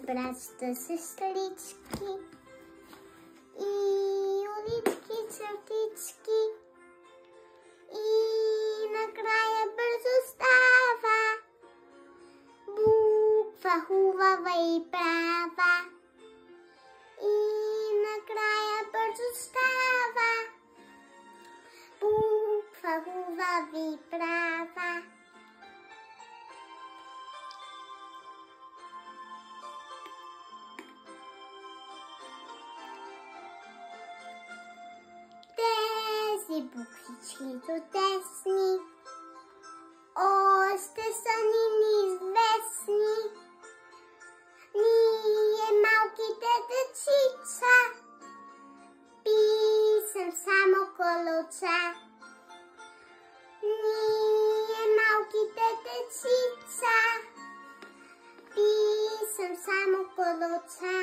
братята, сестрички и улички, чертички. И накрая бързо става буква хубава и права. И накрая бързо става буква хубава и права. Тези буквички чудесни още са ни неизвестни. Ние малките дечица пишем само колелца. Ние малките дечица пишем само колелца.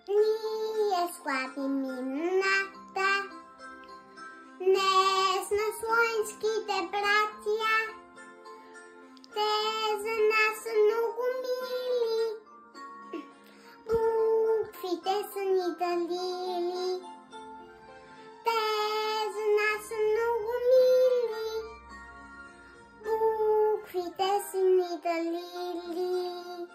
Ние славим имената днес на слънчките братя. Те за нас са много мили, буквите са ни дарили. Те за нас са много мили, буквите са ни дарили.